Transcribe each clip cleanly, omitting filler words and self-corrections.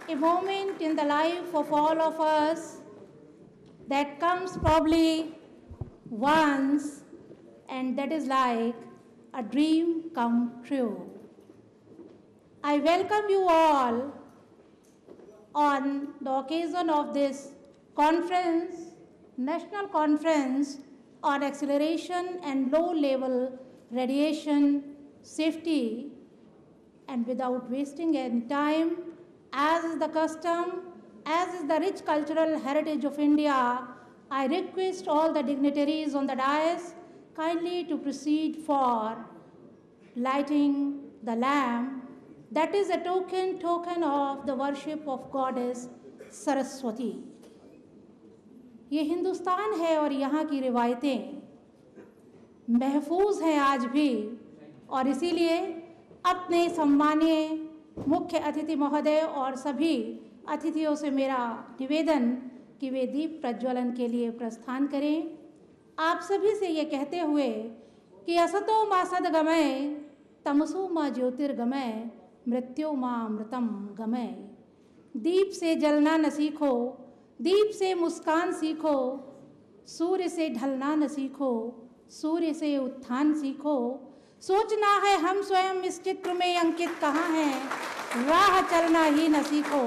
a moment in the life of all of us that comes probably once, and that is like a dream come true. I welcome you all on the occasion of this conference, National Conference on Acceleration and Low-Level Radiation Safety. And without wasting any time, as is the custom, as is the rich cultural heritage of India, I request all the dignitaries on the dais kindly to proceed for lighting the lamp. That is a token of the worship of goddess Saraswati. ये हिंदुस्तान है और यहाँ की रिवायतें महफूज हैं आज भी, और इसीलिए अपने सम्मानीय मुख्य अतिथि महोदय और सभी अतिथियों से मेरा निवेदन कि वे दीप प्रज्वलन के लिए प्रस्थान करें। आप सभी से ये कहते हुए कि असतो मा सद्गमय तमसो मा ज्योतिर्गमय मृत्यो मा अमृतम गमय। दीप से जलना न सीखो, दीप से मुस्कान सीखो, सूर्य से ढलना न सीखो, सूर्य से उत्थान सीखो। सोचना है हम स्वयं इस चित्र में अंकित कहाँ हैं, राह चलना ही न सीखो,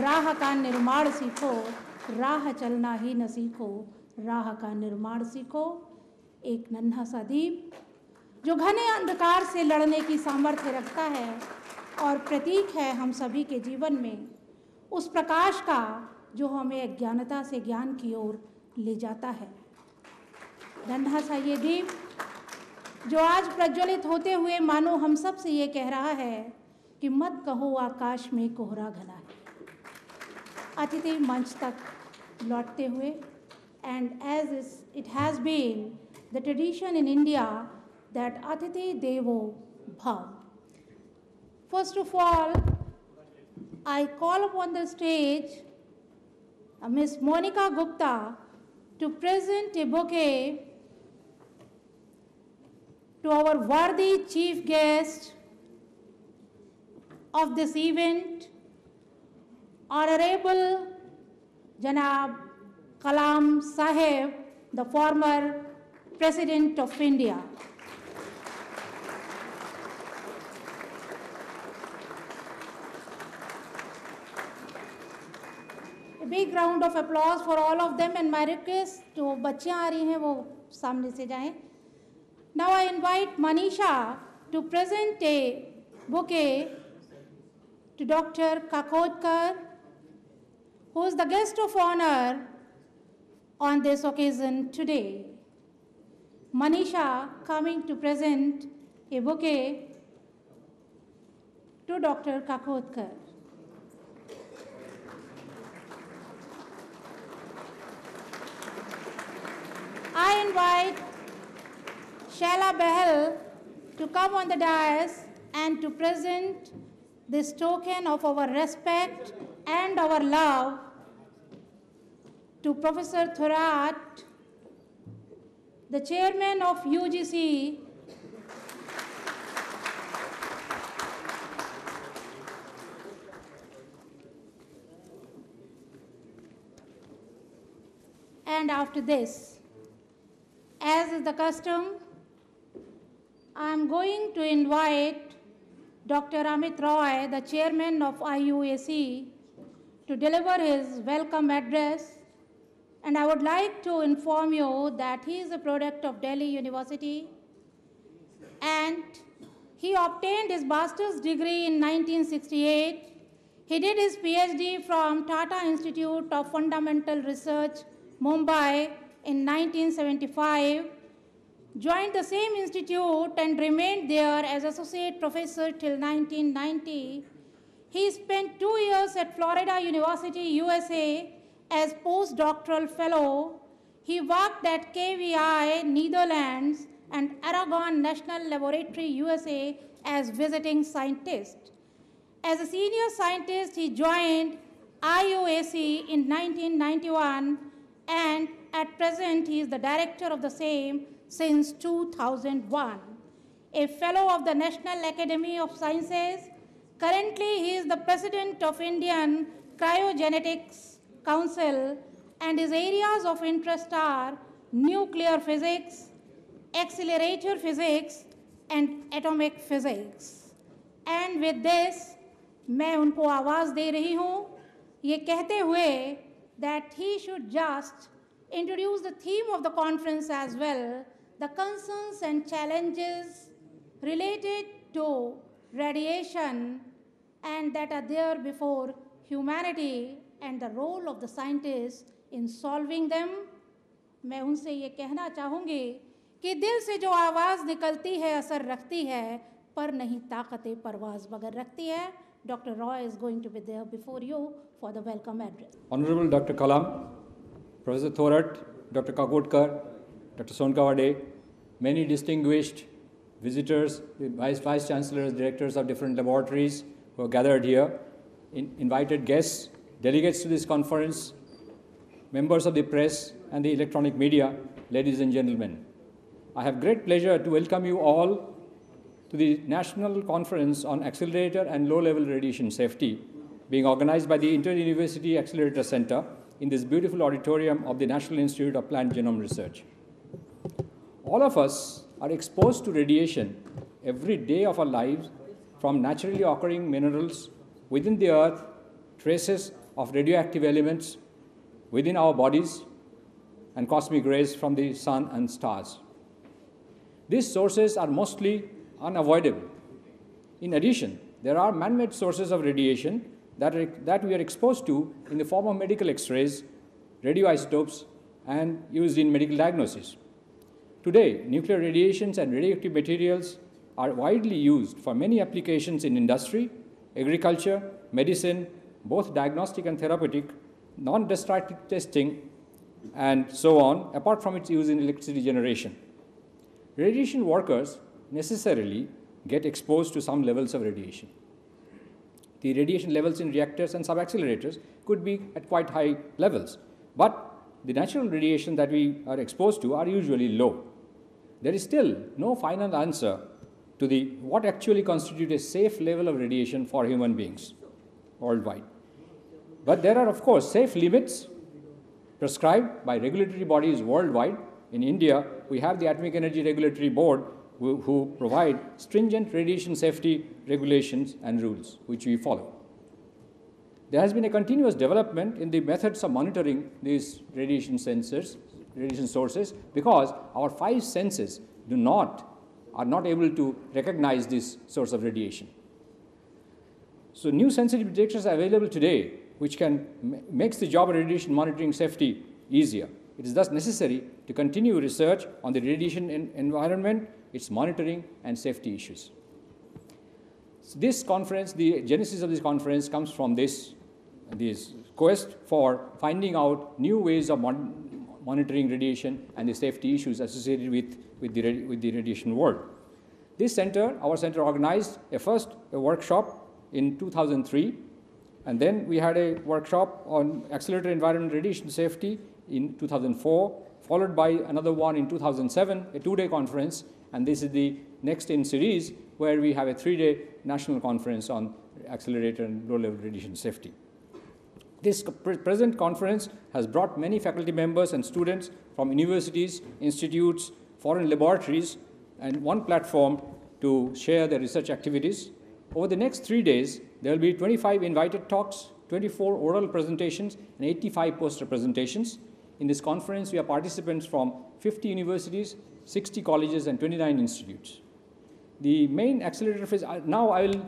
राह का निर्माण सीखो, राह चलना ही न सीखो, राह का निर्माण सीखो। एक नन्हा सा दीप जो घने अंधकार से लड़ने की सामर्थ्य रखता है और प्रतीक है हम सभी के जीवन में उस प्रकाश का जो हमें अज्ञानता से ज्ञान की ओर ले जाता है। नन्हा सा ये दीप जो आज प्रज्वलित होते हुए मानो हम सब से ये कह रहा है कि मत कहो आकाश में कोहरा घना है। अतिथि मंच तक लौटते हुए, and as it has been the tradition in India that Atithi Devo Bhav. First of all, I call upon the stage Ms. Monica Gupta to present a bouquet to our worthy chief guest of this event, Honorable Janab Kalam Saheb, the former President of India. A big round of applause for all of them, and my request जो बच्चियाँ आ रही हैं वो सामने से जाएं. Now I invite Manisha to present a bouquet to Dr. Kakodkar, who is the guest of honor on this occasion today. Manisha coming to present a bouquet to Dr. Kakodkar. I invite Shaila Behel to come on the dais and to present this token of our respect and our love to Professor Thorat, the chairman of UGC, and after this, as is the custom, I am going to invite Dr. Amit Roy, the chairman of IUAC, to deliver his welcome address. And I would like to inform you that he is a product of Delhi University, and he obtained his master's degree in 1968. He did his PhD from Tata Institute of Fundamental Research, Mumbai in 1975, joined the same institute and remained there as associate professor till 1990. He spent 2 years at Florida University, USA as postdoctoral fellow. He worked at KVI, Netherlands, and Aragon National Laboratory, USA as visiting scientist. As a senior scientist, he joined IUAC in 1991, and at present, he is the director of the same since 2001. A fellow of the National Academy of Sciences, Currently, he is the president of Indian Cryogenetics Council, and his areas of interest are nuclear physics, accelerator physics, and atomic physics. And with this, मैं उनको आवाज़ दे रही हूँ ये कहते हुए that he should just introduce the theme of the conference as well, the concerns and challenges related to radiation and that are there before humanity and the role of the scientists in solving them. मैं उनसे ये कहना चाहूँगी कि दिल से जो आवाज़ निकलती है असर रखती है पर नहीं ताकतें परवाज़ मगर रखती है. Dr. Roy is going to be there before you for the welcome address. Honorable Dr. Kalam, Professor Thorat, Dr. Kakotkar, Dr. Sonkawade, many distinguished visitors, vice chancellors, directors of different laboratories who are gathered here, invited guests, delegates to this conference, members of the press and the electronic media, ladies and gentlemen. I have great pleasure to welcome you all to the National Conference on Accelerator and Low-Level Radiation Safety, being organized by the Inter-University Accelerator Center in this beautiful auditorium of the National Institute of Plant Genome Research. All of us are exposed to radiation every day of our lives from naturally occurring minerals within the earth, traces of radioactive elements within our bodies, and cosmic rays from the sun and stars. These sources are mostly unavoidable. In addition, there are man-made sources of radiation that we are exposed to in the form of medical X-rays, radioisotopes, and used in medical diagnosis. Today, nuclear radiations and radioactive materials are widely used for many applications in industry, agriculture, medicine, both diagnostic and therapeutic, non-destructive testing, and so on, apart from its use in electricity generation. Radiation workers necessarily get exposed to some levels of radiation. The radiation levels in reactors and subaccelerators could be at quite high levels, but the natural radiation that we are exposed to are usually low. There is still no final answer to what actually constitutes a safe level of radiation for human beings worldwide. But there are, of course, safe limits prescribed by regulatory bodies worldwide. In India, we have the Atomic Energy Regulatory Board who provide stringent radiation safety regulations and rules, which we follow. There has been a continuous development in the methods of monitoring these radiation sources, because our 5 senses are not able to recognize this source of radiation. So new sensitive detectors are available today, which makes the job of radiation monitoring safety easier. It is thus necessary to continue research on the radiation environment, its monitoring, and safety issues. So this conference, the genesis of this conference comes from this quest for finding out new ways of monitoring radiation and the safety issues associated with the radiation world. Our center organized a workshop in 2003, and then we had a workshop on accelerator environment radiation safety in 2004, followed by another one in 2007, a 2-day conference, and this is the next in series where we have a 3-day national conference on accelerator and low-level radiation safety. This present conference has brought many faculty members and students from universities, institutes, foreign laboratories, and one platform to share their research activities. Over the next 3 days, there will be 25 invited talks, 24 oral presentations, and 85 poster presentations. In this conference, we have participants from 50 universities, 60 colleges, and 29 institutes. The main accelerator phase, now I will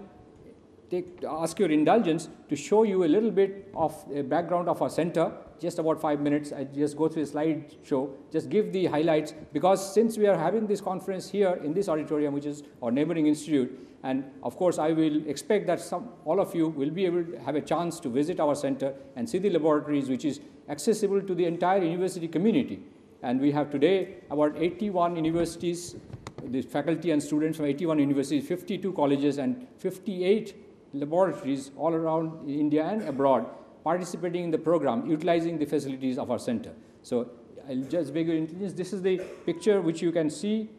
ask your indulgence to show you a little bit of a background of our center, just about 5 minutes. I just go through a slideshow, just give the highlights, because since we are having this conference here in this auditorium, which is our neighboring institute, and of course I will expect that all of you will be able to have a chance to visit our center and see the laboratories, which is accessible to the entire university community. And we have today about 81 universities, the faculty and students from 81 universities, 52 colleges, and 58 laboratories all around India and abroad participating in the program, utilizing the facilities of our center. So I'll just beg your intelligence. This is the picture which you can see,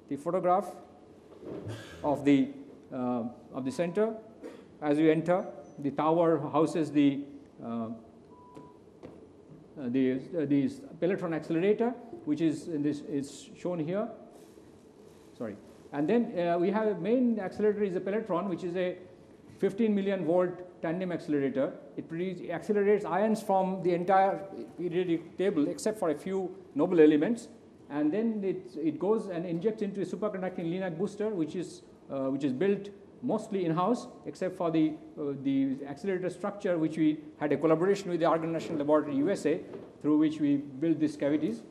the photograph of the center. as you enter. The tower houses the pelletron accelerator, which is shown here. Sorry. And then we have a main accelerator is a pelletron, which is a 15 million volt tandem accelerator. It accelerates ions from the entire periodic table except for a few noble elements, and then it goes and injects into a superconducting Linac booster, which is built mostly in-house, except for the accelerator structure, which we had a collaboration with the Argonne National Laboratory USA, through which we built these cavities.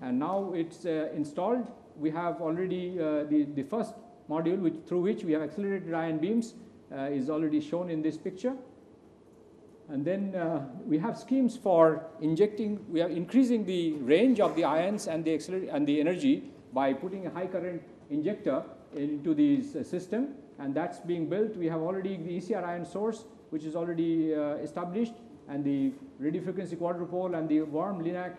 And now it's installed. We have already the first module through which we have accelerated ion beams is already shown in this picture. And then we have schemes for we are increasing the range of the ions and the energy by putting a high current injector into this system, and that's being built. We have already the ECR ion source, which is already established, and the radio frequency quadrupole and the warm Linac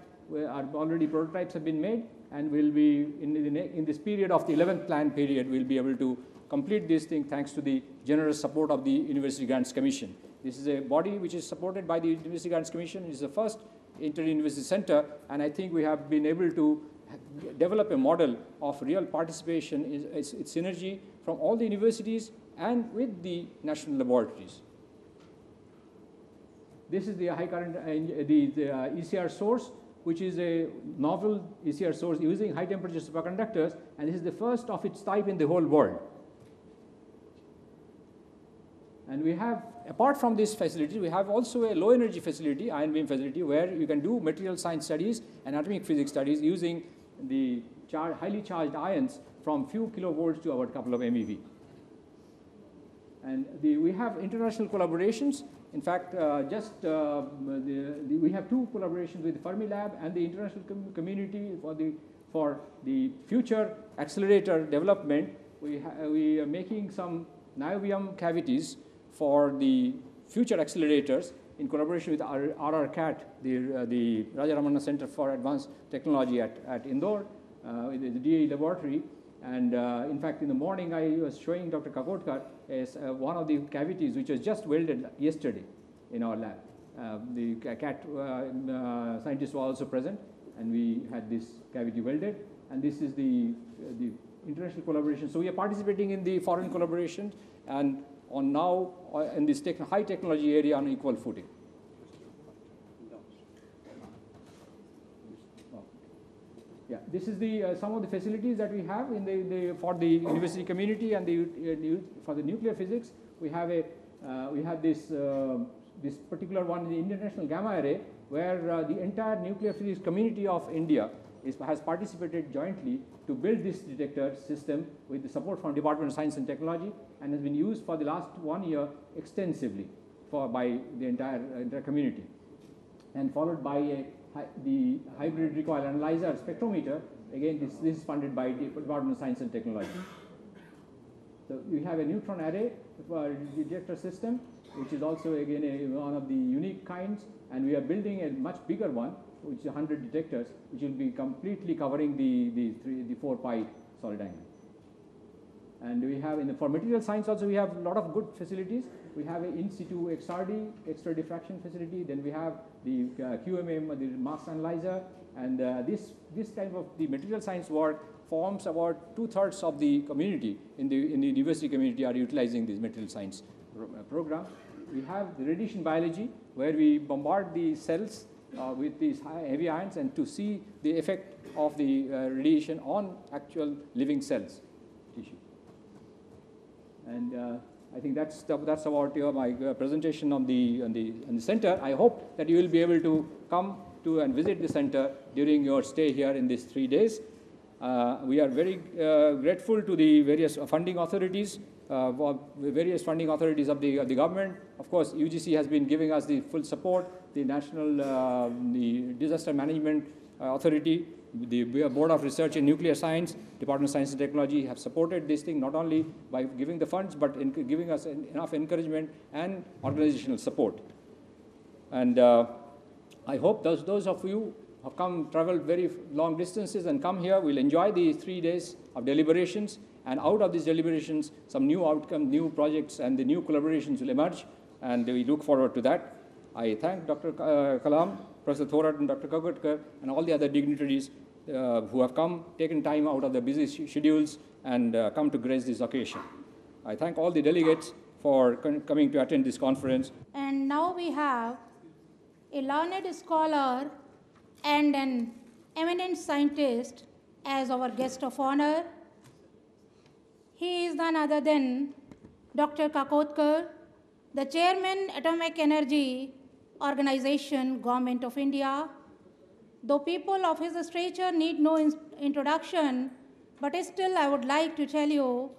already prototypes have been made, and will be in this period of the 11th plan period, we'll be able to complete this thing thanks to the generous support of the University Grants Commission. This is a body which is supported by the University Grants Commission. It is the first inter-university center, and I think we have been able to develop a model of real participation, its synergy from all the universities and with the national laboratories. This is the high current, the ECR source, which is a novel ECR source using high temperature superconductors, and this is the first of its type in the whole world. And we have, apart from this facility, we have also a low energy facility, ion beam facility, where you can do material science studies and atomic physics studies using the highly charged ions from few kilovolts to about a couple of MeV. And we have international collaborations. In fact, we have two collaborations with the Fermilab and the international community for the future accelerator development. We are making some niobium cavities for the future accelerators in collaboration with RRCAT, the Rajaramana Center for Advanced Technology at Indore, with the DAE laboratory. And in fact, in the morning, I was showing Dr. Kagodkar as one of the cavities which was just welded yesterday in our lab. The CAT scientist was also present, and we had this cavity welded. And this is the international collaboration. So we are participating in the foreign collaborations, and on now in this high technology area on equal footing. Yeah, this is some of the facilities that we have for the university community and for the nuclear physics. We have this particular one, the International Gamma Array, where the entire nuclear physics community of India has participated jointly to build this detector system with the support from Department of Science and Technology, and has been used for the last 1 year extensively by the entire community, and followed by the hybrid recoil analyzer spectrometer. Again, this is funded by the Department of Science and Technology. So we have a neutron array detector system, which is also again one of the unique kinds, and we are building a much bigger one, which is 100 detectors, which will be completely covering the 4 pi solid angle. And we have for material science also, we have a lot of good facilities. We have an in situ XRD, extra diffraction facility. Then we have the QMM, the mass analyzer, and this type of the material science work forms about 2/3 of the community in the university community are utilizing this material science program. We have the radiation biology, where we bombard the cells with these heavy ions, and to see the effect of the radiation on actual living cells tissue. And I think that's about my presentation on the center. I hope that you will be able to come to and visit the center during your stay here in these 3 days. We are very grateful to the various funding authorities, of the government. Of course, UGC has been giving us the full support. The National the Disaster Management Authority, the Board of Research in Nuclear Science, Department of Science and Technology have supported this thing, not only by giving the funds, but in giving us enough encouragement and organizational support. And I hope those of you who have traveled very long distances and come here will enjoy the 3 days of deliberations And out of these deliberations, some new outcomes, new projects, and the new collaborations will emerge, and we look forward to that. I thank Dr. Kalam, Professor Thorat, and Dr. Kagotkar, and all the other dignitaries who have come, taken time out of their busy schedules, and come to grace this occasion. I thank all the delegates for coming to attend this conference. And now we have a learned scholar and an eminent scientist as our guest of honor. He is none other than Dr. Kakotkar, the Chairman, Atomic Energy Organization, Government of India. Though people of his stature need no introduction, but still I would like to tell you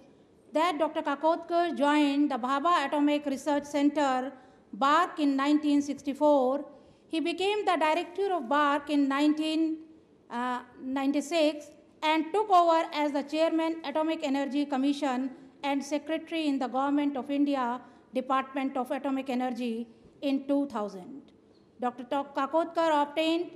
that Dr. Kakotkar joined the Bhabha Atomic Research Center, BARC, in 1964. He became the director of BARC in 1996 and took over as the Chairman, Atomic Energy Commission, and Secretary in the Government of India, Department of Atomic Energy in 2000. Dr. Kakotkar obtained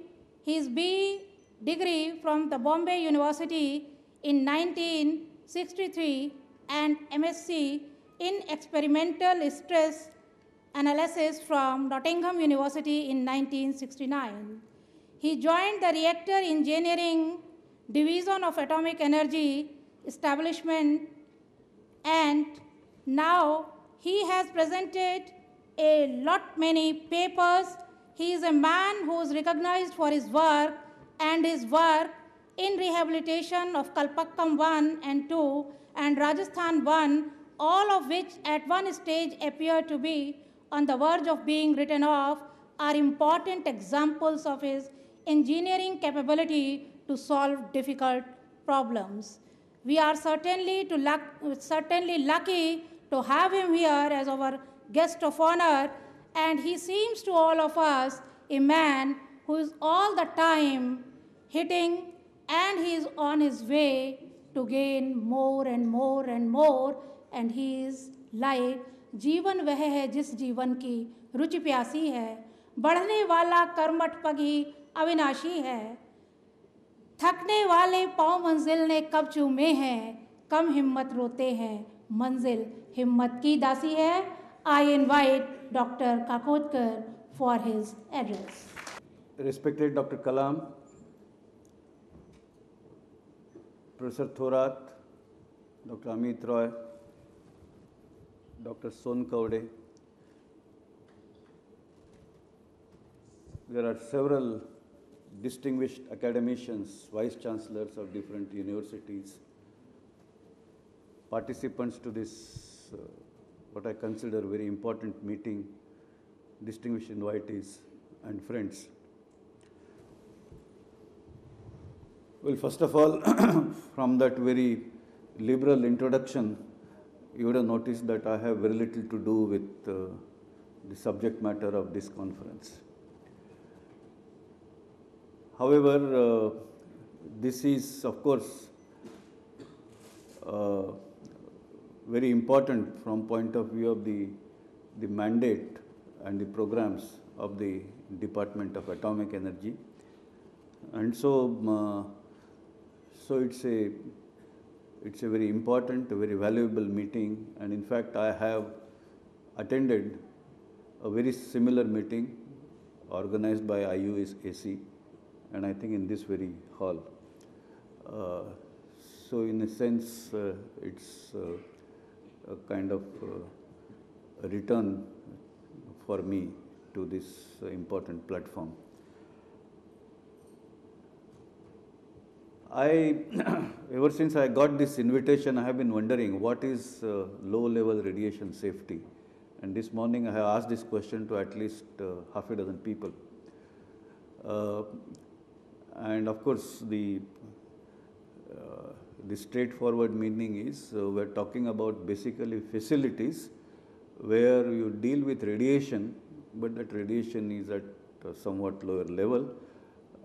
his B degree from the Bombay University in 1963 and MSc in Experimental Stress Analysis from Nottingham University in 1969. He joined the Reactor Engineering Division of Atomic Energy Establishment, and now he has presented a lot many papers. He is a man who is recognized for his work, and his work in rehabilitation of Kalpakkam 1 and 2 and Rajasthan 1, all of which at one stage appear to be on the verge of being written off, are important examples of his engineering capability to solve difficult problems. We are certainly lucky to have him here as our guest of honor, and he seems to all of us a man who is all the time hitting, and he is on his way to gain more and more and more, and he is like जीवन वह है जिस जीवन की रुचि प्यासी है, बढ़ने वाला कर्मठ पग ही अविनाशी है, थकने वाले पाँव मंजिल ने कब चूमे हैं, कम हिम्मत रोते हैं मंजिल हिम्मत की दासी है. I invite Dr. Kakotkar for his address. Respected Dr. Kalam, Professor Thorat, Dr. Amit Roy, Dr. Sonkavade. There are several distinguished academicians, vice chancellors of different universities, participants to this, what I consider very important meeting, distinguished invitees and friends. Well, first of all, from that very liberal introduction, you would have noticed that I have very little to do with the subject matter of this conference. However, this is, of course, very important from point of view of the mandate and the programs of the Department of Atomic Energy. And so, it's a very important, a very valuable meeting, and in fact I have attended a very similar meeting organized by IUAC, and I think in this very hall. So in a sense, it's a kind of a return for me to this important platform. Ever since I got this invitation, I have been wondering what is low-level radiation safety. And this morning I have asked this question to at least half a dozen people. And of course, the straightforward meaning is we're talking about basically facilities where you deal with radiation, but that radiation is at a somewhat lower level.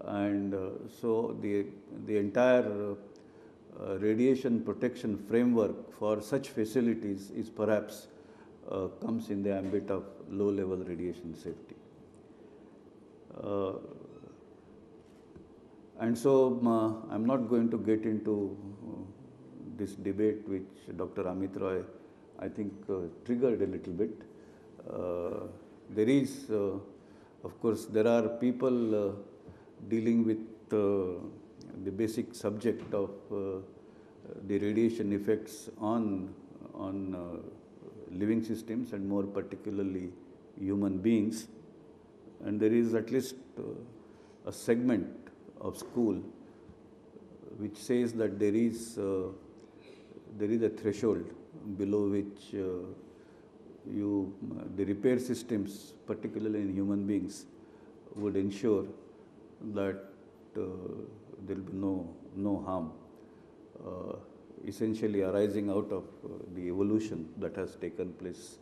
And so the entire radiation protection framework for such facilities is perhaps comes in the ambit of low-level radiation safety. And so I'm not going to get into this debate which Dr. Amit Roy, I think, triggered a little bit. There is, of course, there are people dealing with the basic subject of the radiation effects on living systems and more particularly human beings. And there is at least a segment of school which says that there is a threshold below which the repair systems, particularly in human beings, would ensure that there will be no harm, essentially arising out of the evolution that has taken place